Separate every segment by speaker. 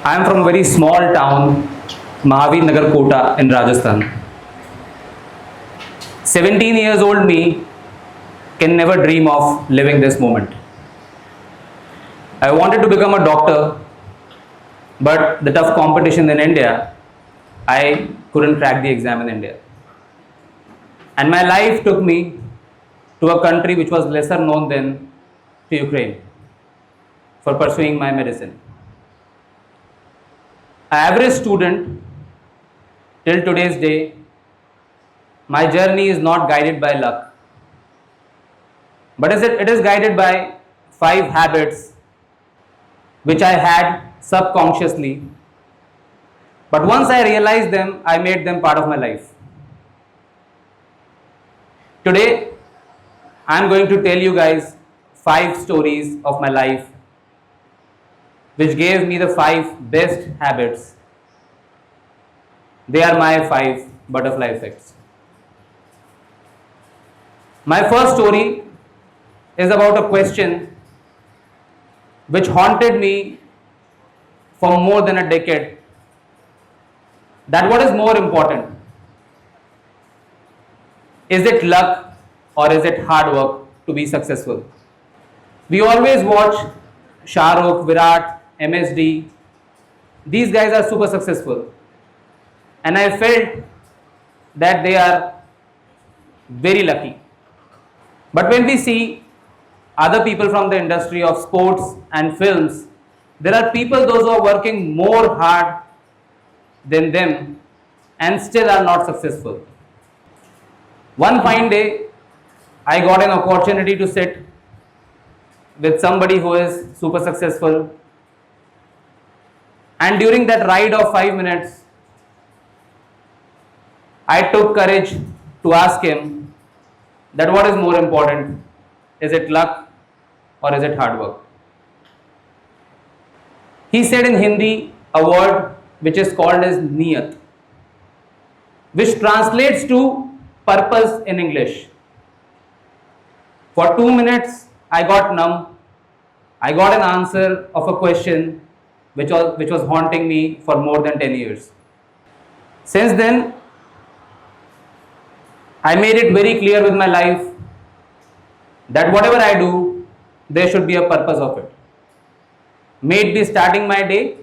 Speaker 1: I am from a very small town, Mahavir Nagar Kota in Rajasthan. 17 years old me can never dream of living this moment. I wanted to become a doctor, but the tough competition in India, I couldn't crack the exam in India. And my life took me to a country which was lesser known than to Ukraine for pursuing my medicine. An average student till today's day, my journey is not guided by luck, but it is guided by 5 habits which I had subconsciously. But once I realized them, I made them part of my life. Today, I am going to tell you guys 5 stories of my life which gave me the 5 best habits. They are my 5 butterfly effects. My first story is about a question which haunted me for more than a decade. That what is more important? Is it luck or is it hard work to be successful? We always watch Shah Rukh, Virat, MSD. These guys are super successful. And I felt that they are very lucky. But when we see other people from the industry of sports and films, there are people those who are working more hard than them and still are not successful. One fine day, I got an opportunity to sit with somebody who is super successful, and during that ride of 5 minutes, I took courage to ask him that what is more important, is it luck or is it hard work? He said in Hindi a word which is called as niyat, which translates to purpose in English. For 2 minutes, I got numb. I got an answer of a question which was haunting me for more than 10 years. Since then, I made it very clear with my life that whatever I do, there should be a purpose of it. May it be starting my day,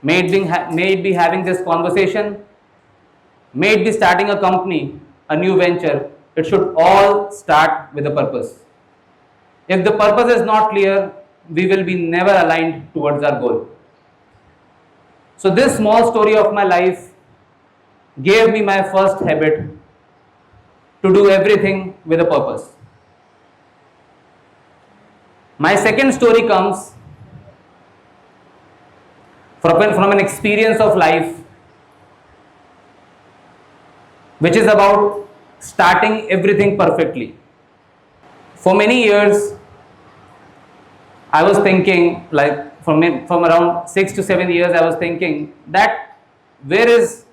Speaker 1: may it be having this conversation, may it be starting a company, a new venture. It should all start with a purpose. If the purpose is not clear, we will be never aligned towards our goal. So this small story of my life gave me my first habit to do everything with a purpose. My second story comes from an experience of life which is about starting everything perfectly. For many years, I was thinking, like from around 6 to 7 years, I was thinking that where is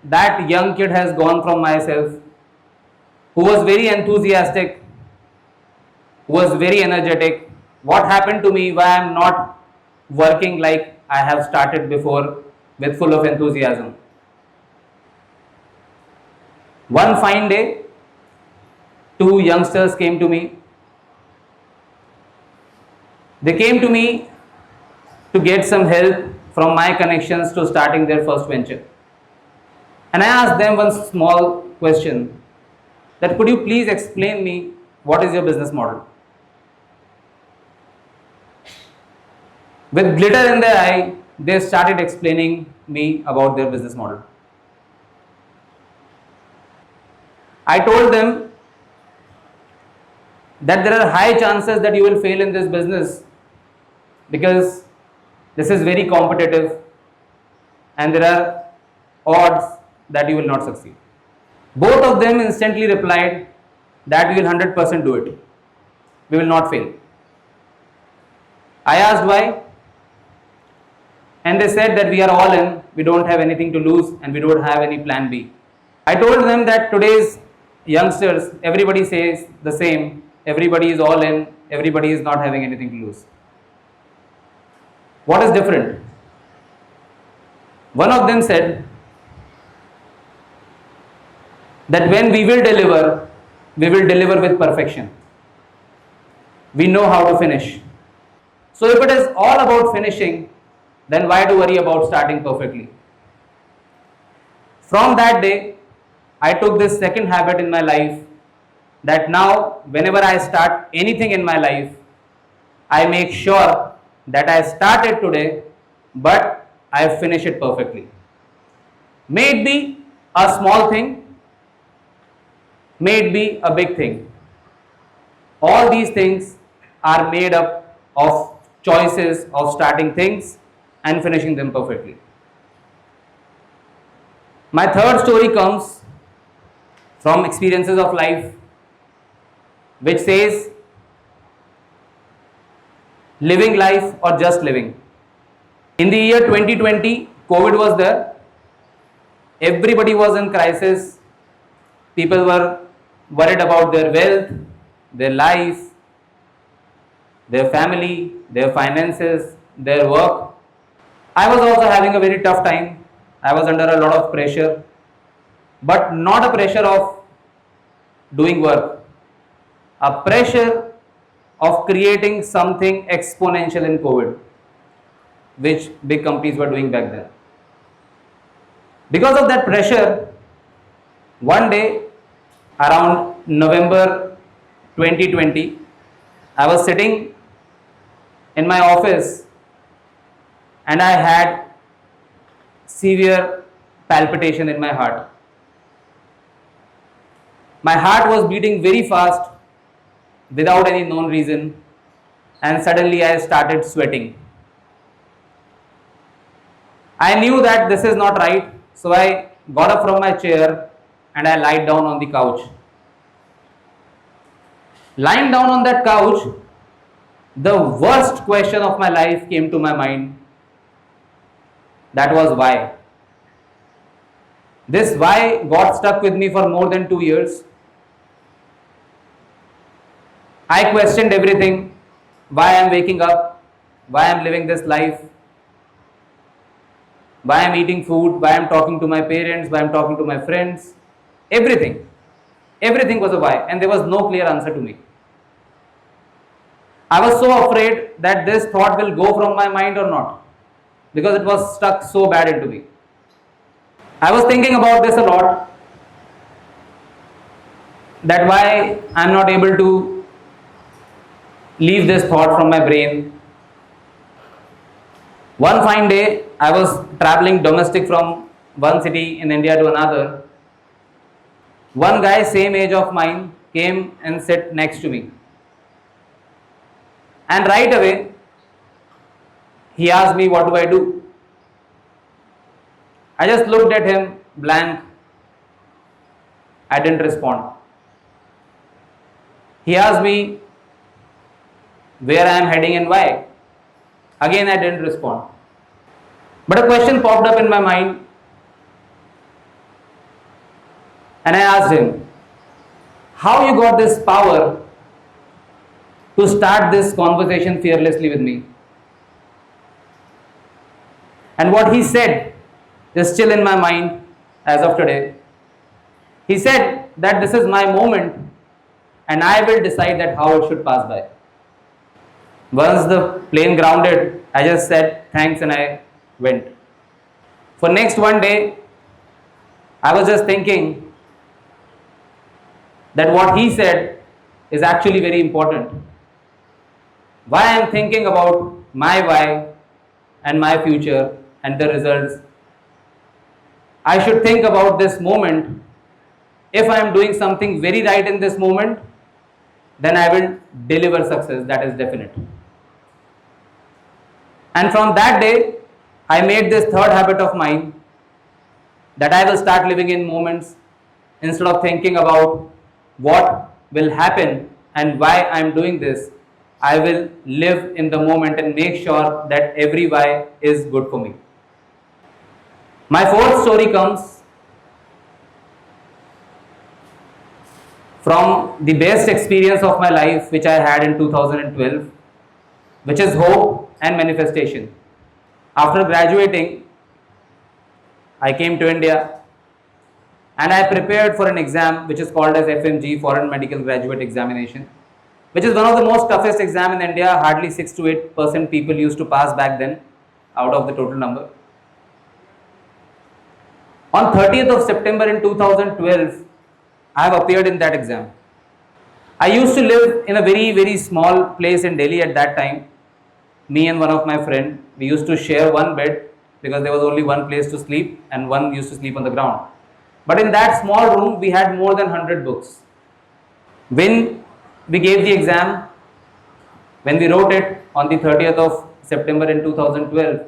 Speaker 1: that young kid has gone from myself, who was very enthusiastic, who was very energetic. What happened to me? Why I am not working like I have started before with full of enthusiasm? One fine day, 2 youngsters came to me. They came to me to get some help from my connections to starting their first venture. And I asked them one small question, that could you please explain me what is your business model? With glitter in their eye, they started explaining me about their business model. I told them that there are high chances that you will fail in this business because this is very competitive and there are odds that you will not succeed. Both of them instantly replied that we will 100% do it. We will not fail. I asked why, and they said that we are all in, we don't have anything to lose and we don't have any plan B. I told them that today's youngsters, everybody says the same, everybody is all in, everybody is not having anything to lose. What is different? One of them said that when we will deliver with perfection. We know how to finish. So if it is all about finishing, then why do worry about starting perfectly? From that day, I took this second habit in my life, that now whenever I start anything in my life, I make sure that I started today, but I finish it perfectly. May it be a small thing, may it be a big thing. All these things are made up of choices of starting things and finishing them perfectly. My third story comes from experiences of life, which says living life or just living. In the year 2020, COVID was there. Everybody was in crisis. People were worried about their wealth, their life, their family, their finances, their work. I was also having a very tough time. I was under a lot of pressure, but not a pressure of doing work, a pressure of creating something exponential in COVID, which big companies were doing back then. Because of that pressure, one day around November 2020, I was sitting in my office and I had severe palpitation in my heart. My heart was beating very fast without any known reason, and suddenly I started sweating. I knew that this is not right, so I got up from my chair and I lied down on the couch. Lying down on that couch, the worst question of my life came to my mind. That was why. This why got stuck with me for more than 2 years. I questioned everything, why I am waking up, why I am living this life, why I am eating food, why I am talking to my parents, why I am talking to my friends, everything. Everything was a why, and there was no clear answer to me. I was so afraid that this thought will go from my mind or not, because it was stuck so bad into me. I was thinking about this a lot, that why I am not able to leave this thought from my brain. One fine day, I was traveling domestic from one city in India to another. One guy, same age of mine, came and sat next to me. And right away, he asked me, what do I do? I just looked at him blank. I didn't respond. He asked me where I am heading and why. Again, I didn't respond. But a question popped up in my mind, and I asked him, how you got this power to start this conversation fearlessly with me? And what he said is still in my mind as of today. He said that this is my moment and I will decide that how it should pass by. Once the plane grounded, I just said thanks and I went. For next one day, I was just thinking that what he said is actually very important. Why I am thinking about my why and my future and the results. I should think about this moment. If I am doing something very right in this moment, then I will deliver success, that is definite. And from that day, I made this third habit of mine, that I will start living in moments instead of thinking about what will happen and why I am doing this. I will live in the moment and make sure that every why is good for me. My fourth story comes from the best experience of my life which I had in 2012, which is hope and manifestation. After graduating, I came to India and I prepared for an exam which is called as FMG, Foreign Medical Graduate Examination, which is one of the most toughest exam in India. Hardly 6 to 8% people used to pass back then out of the total number. On 30th of September in 2012, I have appeared in that exam. I used to live in a very small place in Delhi at that time. Me and one of my friends, we used to share one bed because there was only one place to sleep and one used to sleep on the ground. But in that small room, we had more than 100 books. When we gave the exam, when we wrote it on the 30th of September in 2012,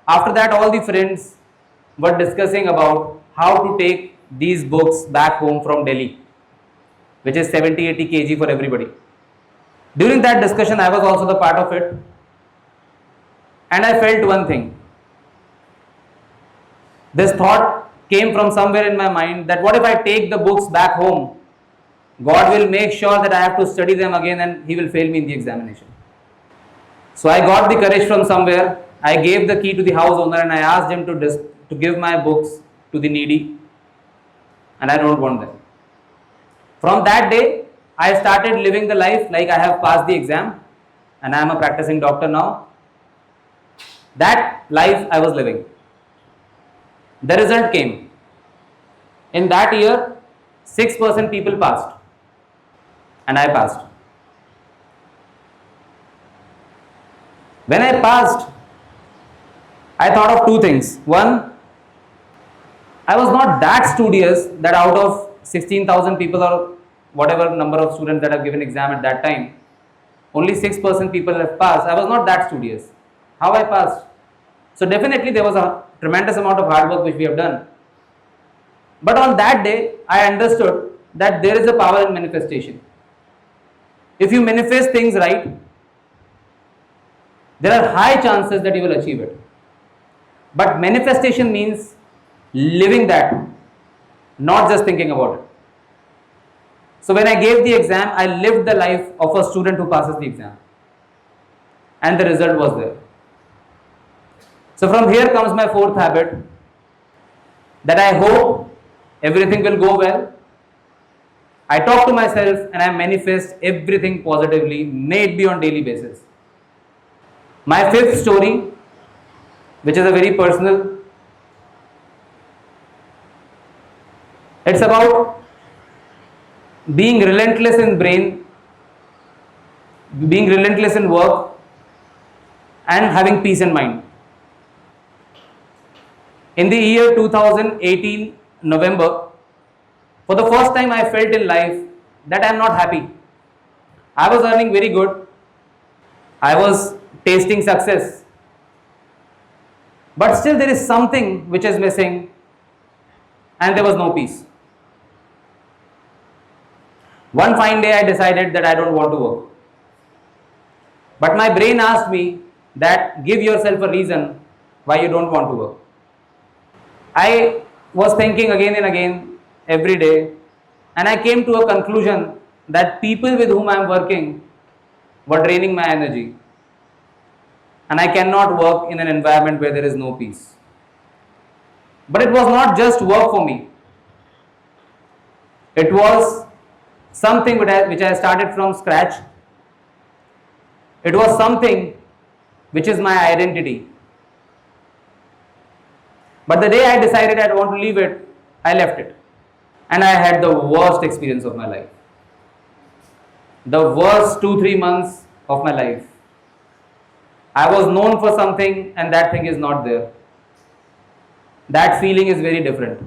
Speaker 1: after that all the friends were discussing about how to take these books back home from Delhi, which is 70-80 kg for everybody. During that discussion, I was also the part of it, and I felt one thing. This thought came from somewhere in my mind that what if I take the books back home? God will make sure that I have to study them again and He will fail me in the examination. So I got the courage from somewhere. I gave the key to the house owner and I asked him to give my books to the needy, and I don't want them. From that day, I started living the life like I have passed the exam and I am a practicing doctor now. That life I was living. The result came. In that year, 6% people passed and I passed. When I passed, I thought of two things. One, I was not that studious that out of 16,000 people or whatever number of students that have given exam at that time, only 6% people have passed. I was not that studious. How I passed? So definitely there was a tremendous amount of hard work which we have done. But on that day, I understood that there is a power in manifestation. If you manifest things right, there are high chances that you will achieve it. But manifestation means living that, not just thinking about it. So when I gave the exam, I lived the life of a student who passes the exam. And the result was there. So from here comes my fourth habit, that I hope everything will go well. I talk to myself and I manifest everything positively, may it be on daily basis. My fifth story, which is a very personal, it's about being relentless in brain, being relentless in work, and having peace in mind. In the year 2018, November, for the first time I felt in life that I am not happy. I was earning very good. I was tasting success. But still there is something which is missing and there was no peace. One fine day I decided that I don't want to work. But my brain asked me that give yourself a reason why you don't want to work. I was thinking again and again every day, and I came to a conclusion that people with whom I am working were draining my energy. And I cannot work in an environment where there is no peace. But it was not just work for me. It was something which I started from scratch. It was something which is my identity. But the day I decided I want to leave it, I left it. And I had the worst experience of my life. The worst 2-3 months of my life. I was known for something and that thing is not there. That feeling is very different.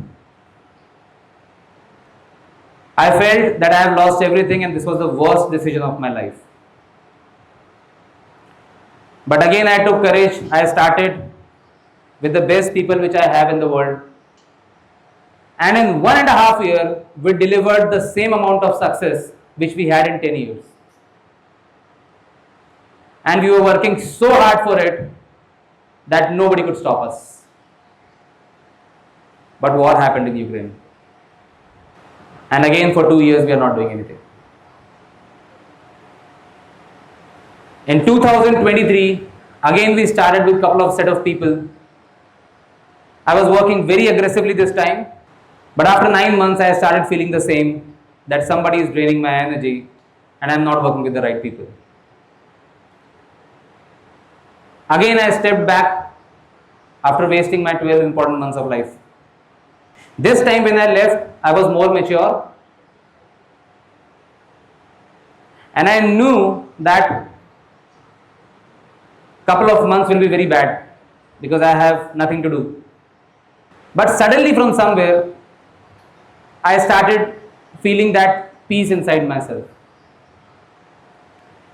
Speaker 1: I felt that I have lost everything and this was the worst decision of my life. But again I took courage. I started with the best people which I have in the world. And in 1.5 years, we delivered the same amount of success which we had in 10 years. And we were working so hard for it that nobody could stop us. But war happened in Ukraine. And again for 2 years we are not doing anything. In 2023, Again, we started with a couple of set of people. I was working very aggressively this time, but after 9 months, I started feeling the same, that somebody is draining my energy and I'm not working with the right people. Again, I stepped back after wasting my 12 important months of life. This time when I left, I was more mature and I knew that couple of months will be very bad because I have nothing to do. But suddenly from somewhere, I started feeling that peace inside myself.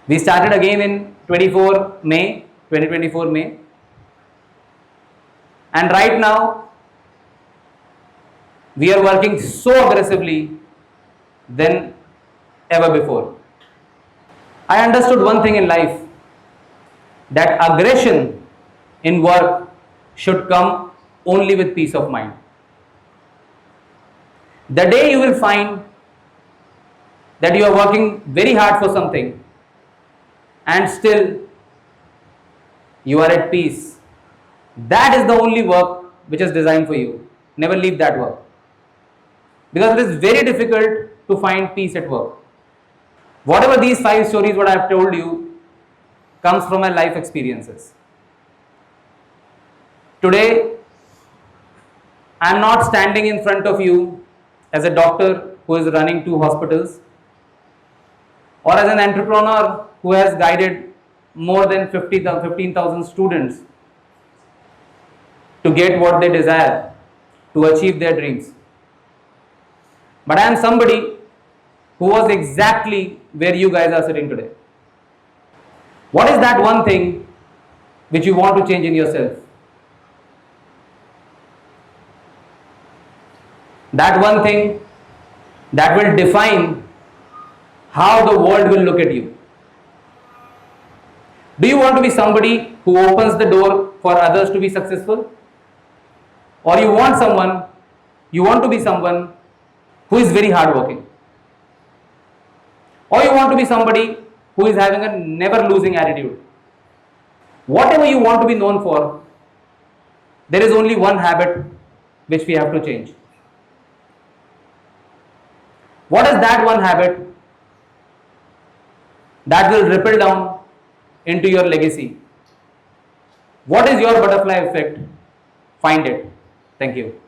Speaker 1: We started again in 2024 May. And right now, we are working so aggressively than ever before. I understood one thing in life, that aggression in work should come only with peace of mind. The day you will find that you are working very hard for something and still you are at peace, that is the only work which is designed for you. Never leave that work, because it is very difficult to find peace at work. Whatever these 5 stories what I have told you comes from my life experiences. Today, I am not standing in front of you as a doctor who is running 2 hospitals, or as an entrepreneur who has guided more than 15,000 students to get what they desire, to achieve their dreams. But I am somebody who was exactly where you guys are sitting today. What is that one thing which you want to change in yourself? That one thing that will define how the world will look at you. Do you want to be somebody who opens the door for others to be successful? Or you want to be someone who is very hardworking? Or you want to be somebody who is having a never losing attitude? Whatever you want to be known for, there is only one habit which we have to change. What is that one habit that will ripple down into your legacy? What is your butterfly effect? Find it. Thank you.